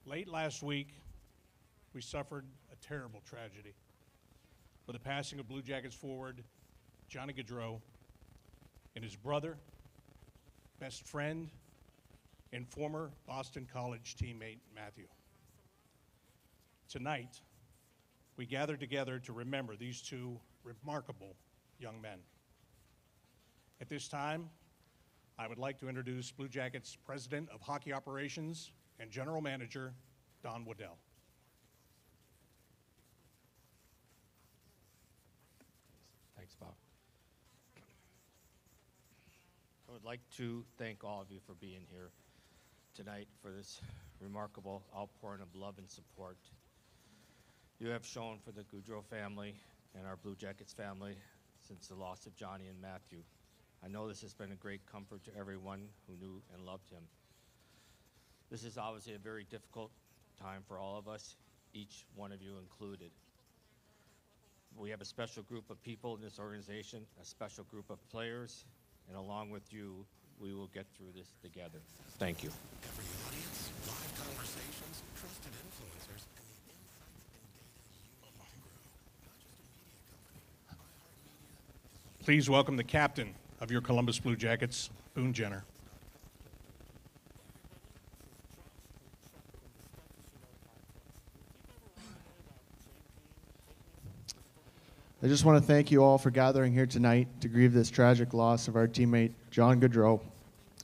Late last week, we suffered a terrible tragedy with the passing of Blue Jackets forward Johnny Gaudreau and his brother, best friend, and former Boston College teammate, Matthew. Tonight, we gather together to remember these two remarkable young men. At this time, I would like to introduce Blue Jackets President of Hockey Operations and General Manager, Don Waddell. Thanks, Bob. I would like to thank all of you for being here tonight for this remarkable outpouring of love and support you have shown for the Gaudreau family and our Blue Jackets family since the loss of Johnny and Matthew. I know this has been a great comfort to everyone who knew and loved him. This is obviously a very difficult time for all of us, each one of you included. We have a special group of people in this organization, a special group of players, and along with you, we will get through this together. Thank you. Every audience, live conversations, trusted influencers, and the insights and data you need to grow. Not just a media company. iHeartMedia. Please welcome the captain of your Columbus Blue Jackets, Boone Jenner. I just want to thank you all for gathering here tonight to grieve this tragic loss of our teammate, John Gaudreau,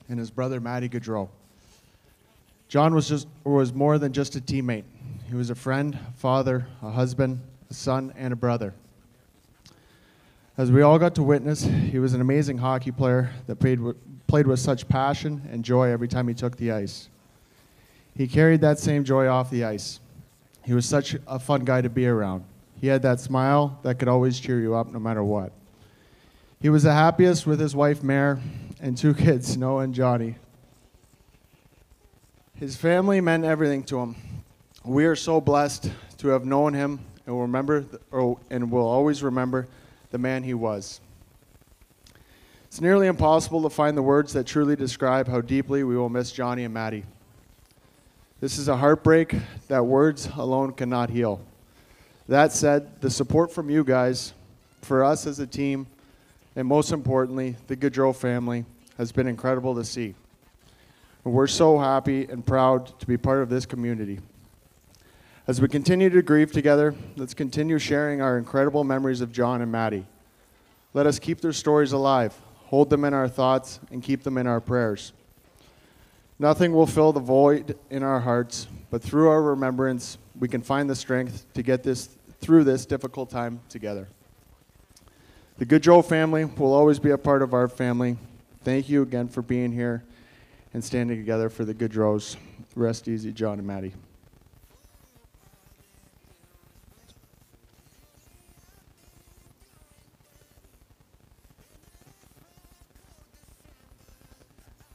and his brother, Matty Gaudreau. John was more than just a teammate. He was a friend, father, a husband, a son, and a brother. As we all got to witness, he was an amazing hockey player that played with such passion and joy every time he took the ice. He carried that same joy off the ice. He was such a fun guy to be around. He had that smile that could always cheer you up no matter what. He was the happiest with his wife, Mare, and two kids, Noah and Johnny. His family meant everything to him. We are so blessed to have known him and will always remember the man he was. It's nearly impossible to find the words that truly describe how deeply we will miss Johnny and Matty. This is a heartbreak that words alone cannot heal. That said, the support from you guys, for us as a team, and most importantly, the Gaudreau family, has been incredible to see. And we're so happy and proud to be part of this community. As we continue to grieve together, let's continue sharing our incredible memories of John and Matty. Let us keep their stories alive, hold them in our thoughts, and keep them in our prayers. Nothing will fill the void in our hearts, but through our remembrance, we can find the strength to get through this difficult time together. The Gaudreau family will always be a part of our family. Thank you again for being here and standing together for the Gaudreaus. Rest easy, John and Matty.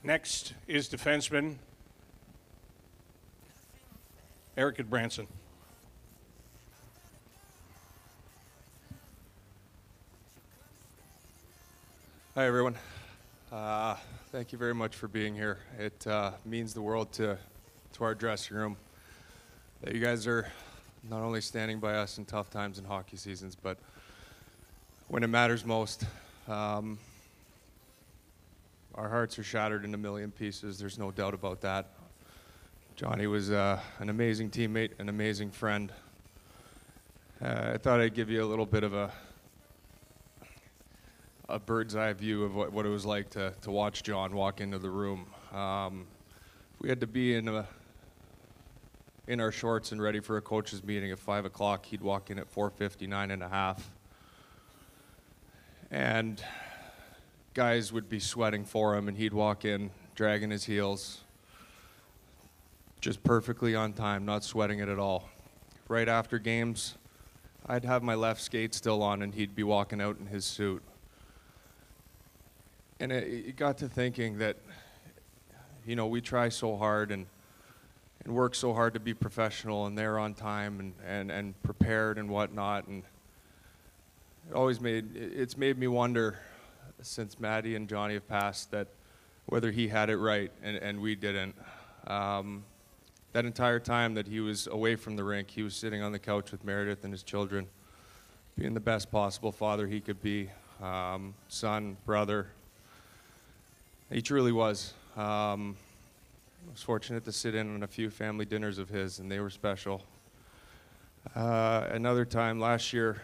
Next is defenseman Eric Branson. Hi, everyone. Thank you very much for being here. It means the world to our dressing room that you guys are not only standing by us in tough times in hockey seasons, but when it matters most. Our hearts are shattered in a million pieces. There's no doubt about that. Johnny was an amazing teammate, an amazing friend. I thought I'd give you a little bit of a bird's eye view of what it was like to watch John walk into the room. We had to be in our shorts and ready for a coach's meeting at 5 o'clock. He'd walk in at 4:59 and a half. And guys would be sweating for him, and he'd walk in, dragging his heels, just perfectly on time, not sweating it at all. Right after games, I'd have my left skate still on, and he'd be walking out in his suit. And it got to thinking that, we try so hard and work so hard to be professional and there on time and prepared and whatnot. And it's made me wonder, since Matty and Johnny have passed, that whether he had it right and we didn't. That entire time that he was away from the rink, he was sitting on the couch with Meredith and his children, being the best possible father he could be, son, brother. He truly was. I was fortunate to sit in on a few family dinners of his, and they were special. Another time last year,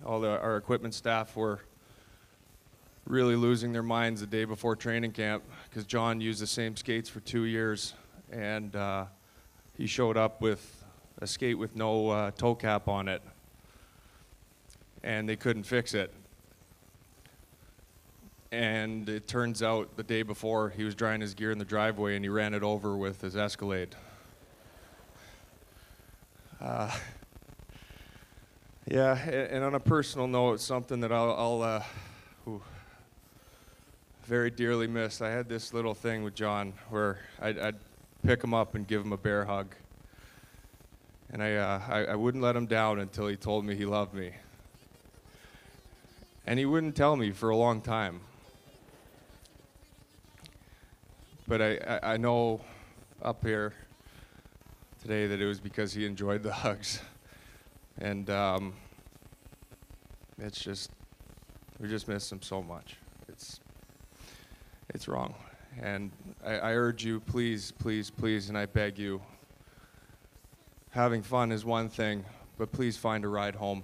our equipment staff were really losing their minds the day before training camp because John used the same skates for 2 years, and he showed up with a skate with no toe cap on it, and they couldn't fix it. And it turns out the day before he was drying his gear in the driveway and he ran it over with his Escalade. Yeah, and on a personal note, something that I'll very dearly miss. I had this little thing with John where I'd pick him up and give him a bear hug. And I wouldn't let him down until he told me he loved me. And he wouldn't tell me for a long time. But I know up here today that it was because he enjoyed the hugs. And it's just, we just miss him so much. It's wrong. And I urge you, please, please, please, and I beg you, having fun is one thing, but please find a ride home.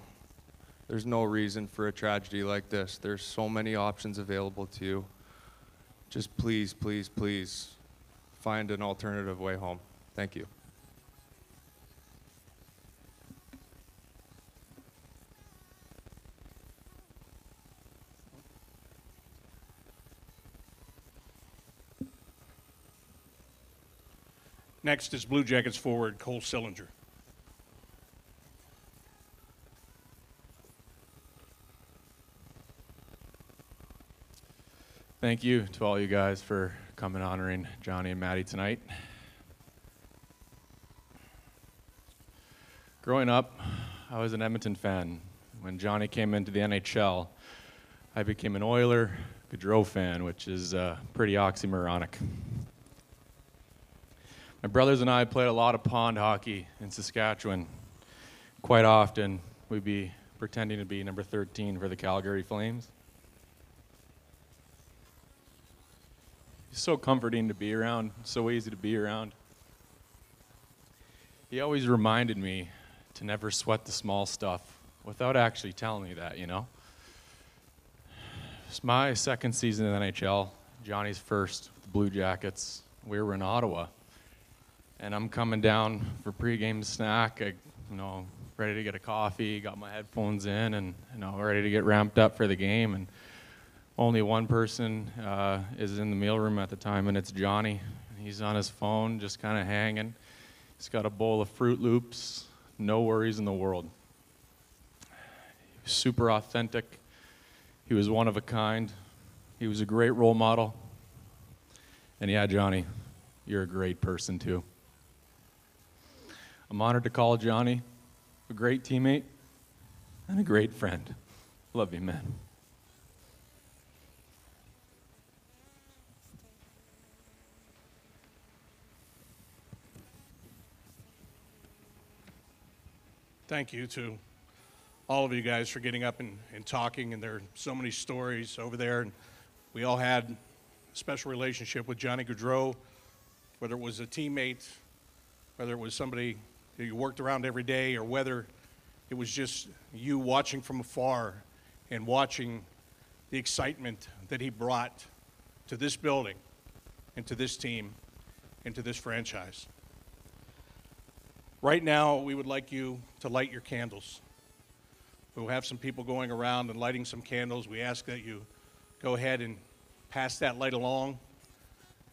There's no reason for a tragedy like this. There's so many options available to you. Just please, please, please find an alternative way home. Thank you. Next is Blue Jackets forward Cole Sillinger. Thank you to all you guys for coming honoring Johnny and Maddie tonight. Growing up, I was an Edmonton fan. When Johnny came into the NHL, I became an Oiler Gaudreau fan, which is pretty oxymoronic. My brothers and I played a lot of pond hockey in Saskatchewan. Quite often, we'd be pretending to be number 13 for the Calgary Flames. He's so comforting to be around, so easy to be around. He always reminded me to never sweat the small stuff without actually telling me that, you know? It's my second season in the NHL, Johnny's first with the Blue Jackets. We were in Ottawa, and I'm coming down for pregame snack. Ready to get a coffee, got my headphones in, and ready to get ramped up for the game. And only one person is in the meal room at the time, and it's Johnny. He's on his phone, just kind of hanging. He's got a bowl of Fruit Loops, no worries in the world. He was super authentic. He was one of a kind. He was a great role model. And yeah, Johnny, you're a great person too. I'm honored to call Johnny a great teammate and a great friend. Love you, man. Thank you to all of you guys for getting up and talking, and there are so many stories over there, and we all had a special relationship with Johnny Gaudreau, whether it was a teammate, whether it was somebody that you worked around every day, or whether it was just you watching from afar and watching the excitement that he brought to this building and to this team and to this franchise. Right now, we would like you to light your candles. We'll have some people going around and lighting some candles. We ask that you go ahead and pass that light along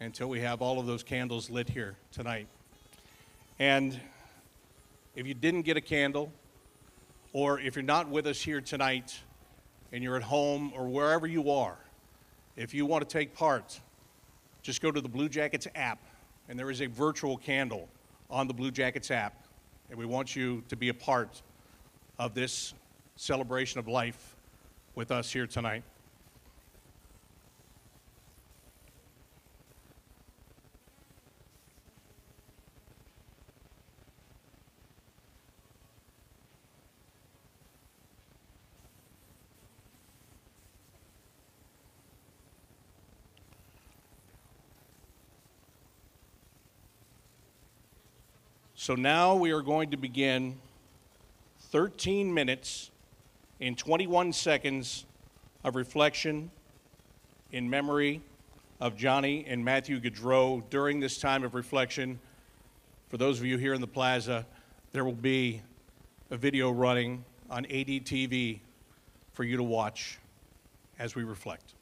until we have all of those candles lit here tonight. And if you didn't get a candle, or if you're not with us here tonight and you're at home or wherever you are, if you want to take part, just go to the Blue Jackets app, and there is a virtual candle on the Blue Jackets app, and we want you to be a part of this celebration of life with us here tonight. So now we are going to begin 13 minutes and 21 seconds of reflection in memory of Johnny and Matthew Gaudreau. During this time of reflection, for those of you here in the plaza, there will be a video running on ADTV for you to watch as we reflect.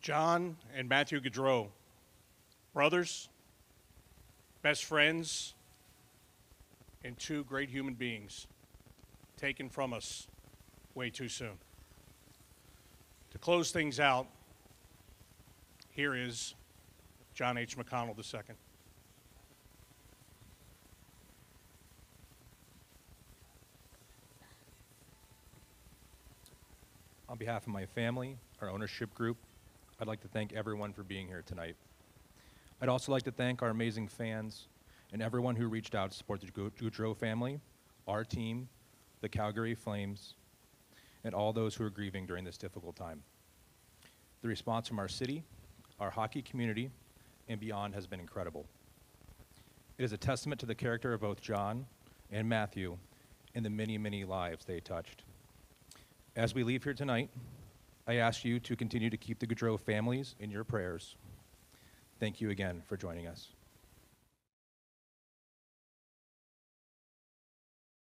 John and Matthew Gaudreau, brothers, best friends, and two great human beings taken from us way too soon. To close things out, here is John H. McConnell II. On behalf of my family, our ownership group, I'd like to thank everyone for being here tonight. I'd also like to thank our amazing fans and everyone who reached out to support the Gaudreau family, our team, the Calgary Flames, and all those who are grieving during this difficult time. The response from our city, our hockey community, and beyond has been incredible. It is a testament to the character of both John and Matthew and the many, many lives they touched. As we leave here tonight, I ask you to continue to keep the Gaudreau families in your prayers. Thank you again for joining us.